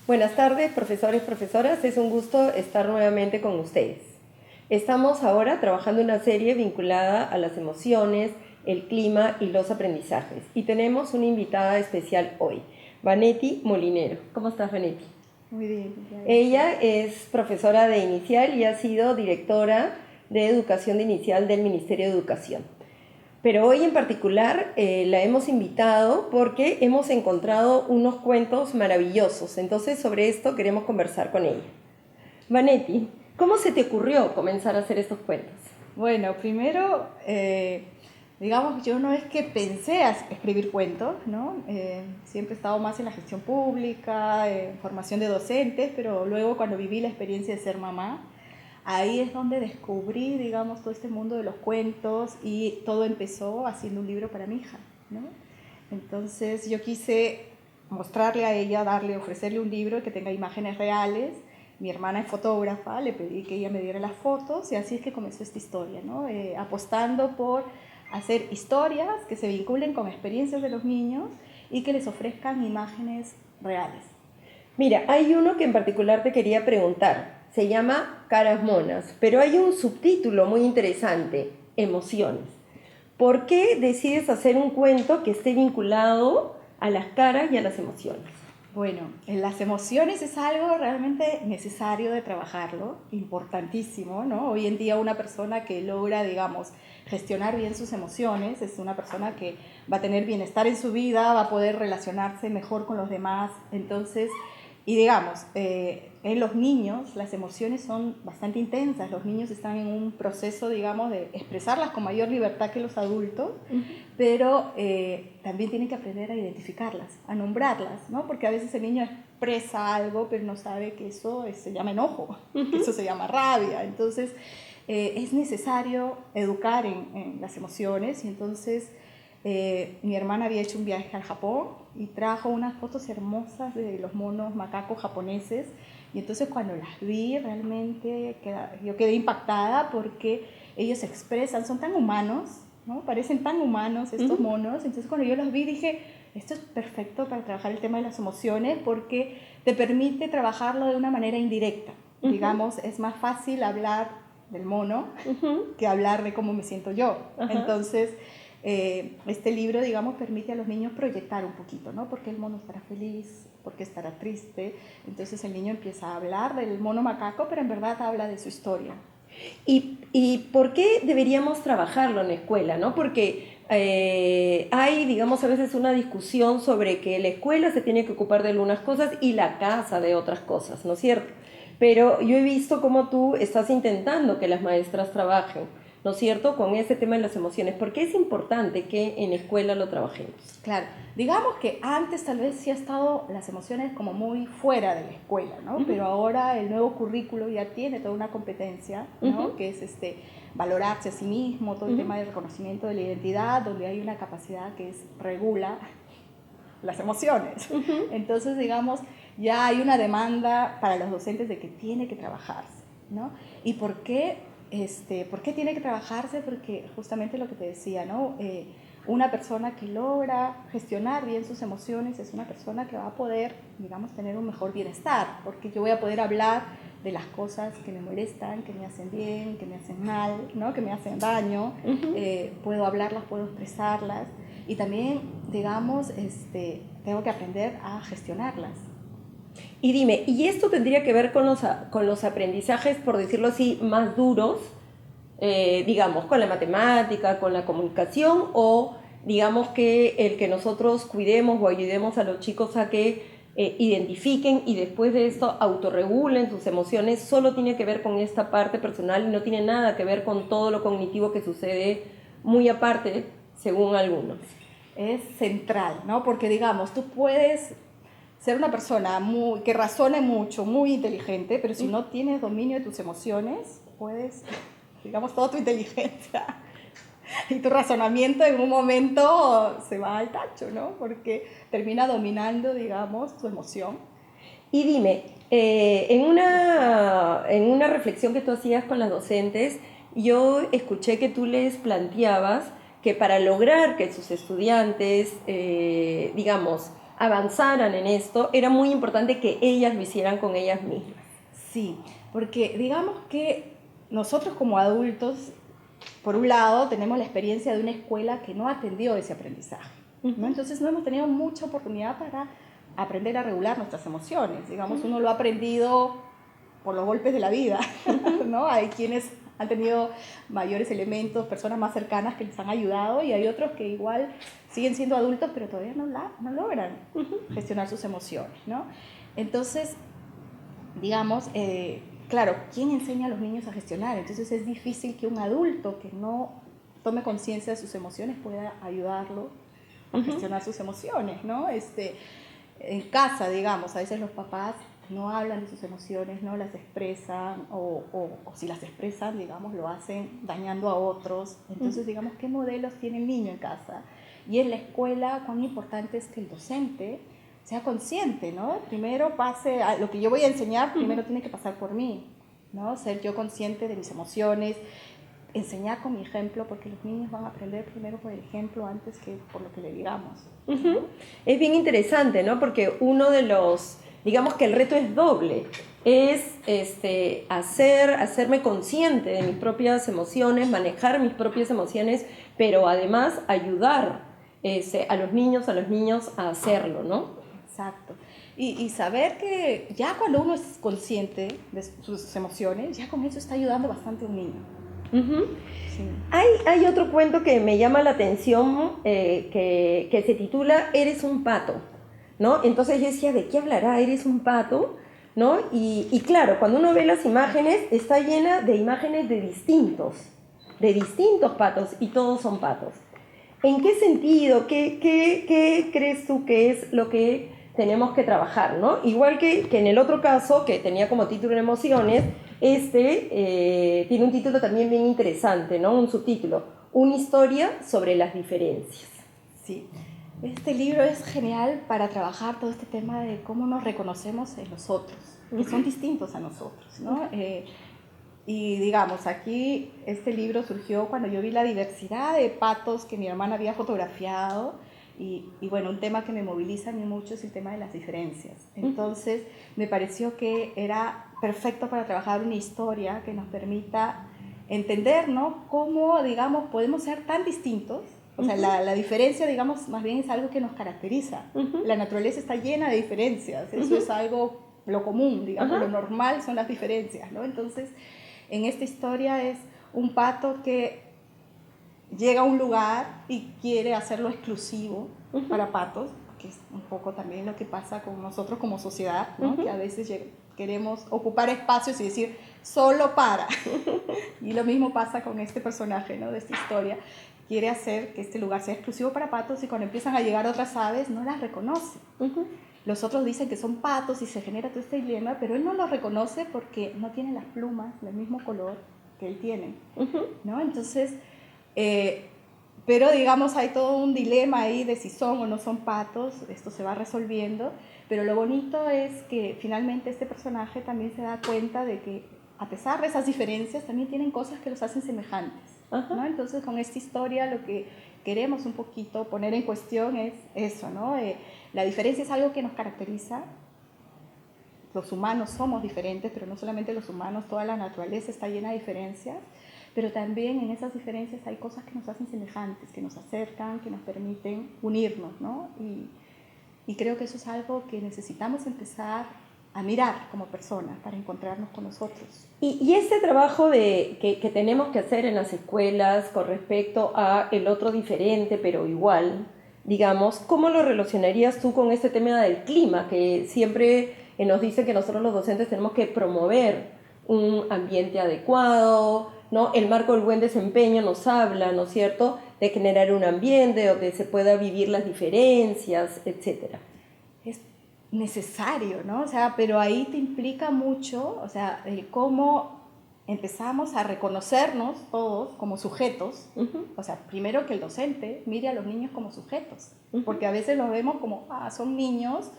Buenas tardes, profesores, profesoras. Es un gusto estar nuevamente con ustedes. Estamos ahora trabajando una serie vinculada a las emociones, el clima y los aprendizajes. Y tenemos una invitada especial hoy, Vanetti Molinero. ¿Cómo estás, Vanetti? Muy bien. Ella es profesora de inicial y ha sido directora de educación de inicial del Ministerio de Educación. Pero hoy en particular la hemos invitado porque hemos encontrado unos cuentos maravillosos. Entonces sobre esto queremos conversar con ella. Vanetti, ¿cómo se te ocurrió comenzar a hacer estos cuentos? Bueno, primero, digamos, yo no es que pensé a escribir cuentos, ¿no? Siempre he estado más en la gestión pública, en formación de docentes, pero luego cuando viví la experiencia de ser mamá, ahí es donde descubrí, digamos, todo este mundo de los cuentos y todo empezó haciendo un libro para mi hija, ¿no? Entonces yo quise mostrarle a ella, ofrecerle un libro que tenga imágenes reales. Mi hermana es fotógrafa, le pedí que ella me diera las fotos y así es que comenzó esta historia, ¿no? Apostando por hacer historias que se vinculen con experiencias de los niños y que les ofrezcan imágenes reales. Mira, hay uno que en particular te quería preguntar. Se llama Caras Monas, pero hay un subtítulo muy interesante, Emociones. ¿Por qué decides hacer un cuento que esté vinculado a las caras y a las emociones? Bueno, en las emociones es algo realmente necesario de trabajarlo, importantísimo, ¿no? Hoy en día una persona que logra, digamos, gestionar bien sus emociones es una persona que va a tener bienestar en su vida, va a poder relacionarse mejor con los demás. Entonces, y digamos, en los niños las emociones son bastante intensas, los niños están en un proceso, digamos, de expresarlas con mayor libertad que los adultos, pero también tienen que aprender a identificarlas, a nombrarlas, ¿no? Porque a veces el niño expresa algo, pero no sabe que eso se llama enojo, que eso se llama rabia. Entonces, es necesario educar en las emociones y entonces mi hermana había hecho un viaje al Japón y trajo unas fotos hermosas de los monos macacos japoneses y entonces cuando las vi realmente yo quedé impactada porque ellos se expresan, son tan humanos, ¿no? Parecen tan humanos estos monos. Entonces cuando yo los vi dije, esto es perfecto para trabajar el tema de las emociones porque te permite trabajarlo de una manera indirecta. Digamos, es más fácil hablar del mono que hablar de cómo me siento yo. Entonces este libro, digamos, permite a los niños proyectar un poquito, ¿no? ¿Por qué el mono estará feliz? ¿Por qué estará triste? Entonces el niño empieza a hablar del mono macaco, pero en verdad habla de su historia. ¿Y por qué deberíamos trabajarlo en la escuela, no? Porque hay, digamos, a veces una discusión sobre que la escuela se tiene que ocupar de algunas cosas y la casa de otras cosas, ¿no es cierto? Pero yo he visto cómo tú estás intentando que las maestras trabajen, ¿no es cierto?, con ese tema de las emociones. ¿Por qué es importante que en la escuela lo trabajemos? Claro, digamos que antes tal vez sí ha estado las emociones como muy fuera de la escuela, ¿no? Pero ahora el nuevo currículo ya tiene toda una competencia, ¿no? Que es valorarse a sí mismo, todo el tema del reconocimiento de la identidad, donde hay una capacidad que regula las emociones. Entonces, digamos, ya hay una demanda para los docentes de que tiene que trabajarse, ¿no? ¿Y por qué? ¿Por qué tiene que trabajarse? Porque justamente lo que te decía, ¿no? Una persona que logra gestionar bien sus emociones es una persona que va a poder, digamos, tener un mejor bienestar, porque yo voy a poder hablar de las cosas que me molestan, que me hacen bien, que me hacen mal, ¿no? Que me hacen daño. Puedo hablarlas, puedo expresarlas y también, digamos, tengo que aprender a gestionarlas. Y dime, ¿y esto tendría que ver con los aprendizajes, por decirlo así, más duros, digamos, con la matemática, con la comunicación, o digamos que el que nosotros cuidemos o ayudemos a los chicos a que identifiquen y después de esto autorregulen sus emociones, solo tiene que ver con esta parte personal y no tiene nada que ver con todo lo cognitivo que sucede muy aparte, según algunos? Es central, ¿no? Porque, digamos, tú puedes ser una persona que razone mucho, muy inteligente, pero si no tienes dominio de tus emociones, puedes, digamos, toda tu inteligencia y tu razonamiento en un momento se va al tacho, ¿no? Porque termina dominando, digamos, tu emoción. Y dime, en una reflexión que tú hacías con las docentes, yo escuché que tú les planteabas que para lograr que sus estudiantes, digamos, avanzaran en esto, era muy importante que ellas lo hicieran con ellas mismas. Sí, porque digamos que nosotros como adultos, por un lado, tenemos la experiencia de una escuela que no atendió ese aprendizaje, ¿no? Entonces no hemos tenido mucha oportunidad para aprender a regular nuestras emociones. Digamos, uno lo ha aprendido por los golpes de la vida, ¿no? Hay quienes han tenido mayores elementos, personas más cercanas que les han ayudado, y hay otros que igual siguen siendo adultos, pero todavía no logran gestionar sus emociones, ¿no? Entonces, digamos, claro, ¿quién enseña a los niños a gestionar? Entonces es difícil que un adulto que no tome conciencia de sus emociones pueda ayudarlo a gestionar sus emociones, ¿no? En casa, digamos, a veces los papás no hablan de sus emociones, no las expresan, o si las expresan, digamos, lo hacen dañando a otros. Entonces, digamos, ¿qué modelos tiene el niño en casa? Y en la escuela, cuán importante es que el docente sea consciente, ¿no? Primero pase, a lo que yo voy a enseñar, primero tiene que pasar por mí, ¿no? Ser yo consciente de mis emociones, enseñar con mi ejemplo, porque los niños van a aprender primero por el ejemplo antes que por lo que le digamos, ¿no? Es bien interesante, ¿no? Porque uno de los, digamos que el reto es doble, es hacerme consciente de mis propias emociones, manejar mis propias emociones, pero además ayudar a los niños a hacerlo, ¿no? Exacto. Y saber que ya cuando uno es consciente de sus emociones, ya con eso está ayudando bastante a un niño. Sí. Hay otro cuento que me llama la atención, que se titula Eres un pato, ¿no? Entonces yo decía, ¿de qué hablará? ¿Eres un pato? ¿No? Y claro, cuando uno ve las imágenes, está llena de imágenes de distintos patos, y todos son patos. ¿En qué sentido? ¿Qué crees tú que es lo que tenemos que trabajar, ¿no? Igual que en el otro caso, que tenía como título en emociones, tiene un título también bien interesante, ¿no? Un subtítulo, una historia sobre las diferencias. Sí, este libro es genial para trabajar todo este tema de cómo nos reconocemos en los otros, que son distintos a nosotros, ¿no? Y digamos, aquí este libro surgió cuando yo vi la diversidad de patos que mi hermana había fotografiado, y bueno, un tema que me moviliza a mí mucho es el tema de las diferencias. Entonces me pareció que era perfecto para trabajar una historia que nos permita entender, ¿no? Cómo, digamos, podemos ser tan distintos. O sea, la diferencia, digamos, más bien es algo que nos caracteriza. La naturaleza está llena de diferencias, eso es algo, lo común, digamos, lo normal son las diferencias, ¿no? Entonces, en esta historia es un pato que llega a un lugar y quiere hacerlo exclusivo para patos, que es un poco también lo que pasa con nosotros como sociedad, ¿no? Que a veces queremos ocupar espacios y decir solo para. Y lo mismo pasa con este personaje, ¿no? De esta historia. Quiere hacer que este lugar sea exclusivo para patos, y cuando empiezan a llegar otras aves no las reconoce. Los otros dicen que son patos y se genera todo este dilema, pero él no los reconoce porque no tienen las plumas del mismo color que él tiene, ¿no? Entonces, pero digamos hay todo un dilema ahí de si son o no son patos. Esto se va resolviendo, pero lo bonito es que finalmente este personaje también se da cuenta de que a pesar de esas diferencias también tienen cosas que los hacen semejantes, ¿no? Entonces con esta historia lo que queremos un poquito poner en cuestión es eso, ¿no? La diferencia es algo que nos caracteriza. Los humanos somos diferentes, pero no solamente los humanos, toda la naturaleza está llena de diferencias, pero también en esas diferencias hay cosas que nos hacen semejantes, que nos acercan, que nos permiten unirnos, ¿no? Y creo que eso es algo que necesitamos empezar a mirar como personas para encontrarnos con nosotros. Y este trabajo que tenemos que hacer en las escuelas con respecto a el otro diferente pero igual, digamos, ¿cómo lo relacionarías tú con este tema del clima? Que siempre nos dicen que nosotros los docentes tenemos que promover un ambiente adecuado, ¿no? El marco del buen desempeño nos habla, ¿no es cierto?, de generar un ambiente donde se pueda vivir las diferencias, etcétera. Es necesario, ¿no? O sea, pero ahí te implica mucho, o sea, el cómo empezamos a reconocernos todos como sujetos. O sea, primero que el docente mire a los niños como sujetos, porque a veces los vemos como, son niños,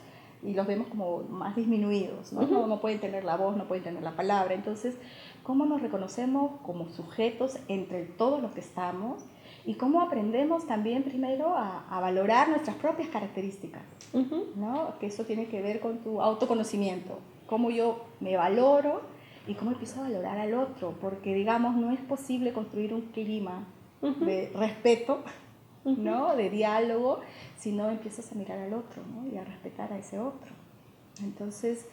y los vemos como más disminuidos, ¿no? No pueden tener la voz, no pueden tener la palabra. Entonces, ¿cómo nos reconocemos como sujetos entre todos los que estamos? y cómo aprendemos también primero a valorar nuestras propias características, ¿no? Que eso tiene que ver con tu autoconocimiento, cómo yo me valoro y cómo empiezo a valorar al otro, porque digamos no es posible construir un clima de respeto, ¿no? De diálogo, si no empiezas a mirar al otro, ¿no? Y a respetar a ese otro. Entonces,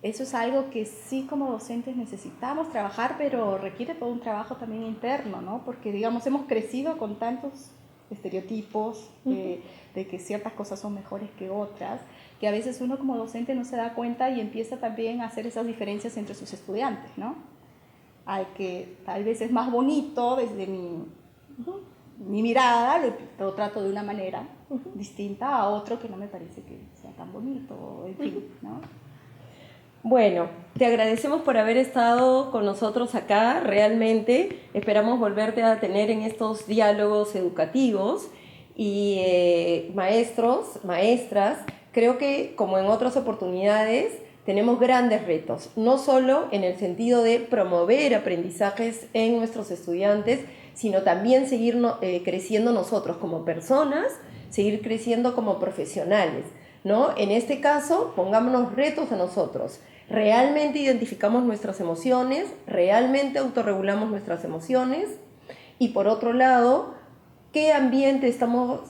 eso es algo que sí como docentes necesitamos trabajar, pero requiere todo un trabajo también interno, ¿no? Porque, digamos, hemos crecido con tantos estereotipos de que ciertas cosas son mejores que otras, que a veces uno como docente no se da cuenta y empieza también a hacer esas diferencias entre sus estudiantes, ¿no? Al que tal vez es más bonito desde mi mirada, lo trato de una manera distinta a otro que no me parece que sea tan bonito, en fin, ¿no? Bueno, te agradecemos por haber estado con nosotros acá, realmente. Esperamos volverte a tener en estos diálogos educativos. Y maestros, maestras, creo que como en otras oportunidades tenemos grandes retos, no solo en el sentido de promover aprendizajes en nuestros estudiantes, sino también seguir creciendo nosotros como personas, seguir creciendo como profesionales, ¿no? En este caso, pongámonos retos a nosotros. Realmente identificamos nuestras emociones, realmente autorregulamos nuestras emociones y por otro lado, ¿qué ambiente estamos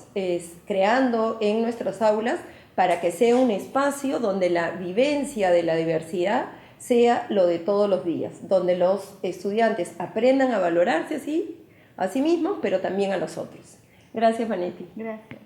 creando en nuestras aulas para que sea un espacio donde la vivencia de la diversidad sea lo de todos los días, donde los estudiantes aprendan a valorarse a sí mismos, pero también a los otros? Gracias, Vanetti. Gracias.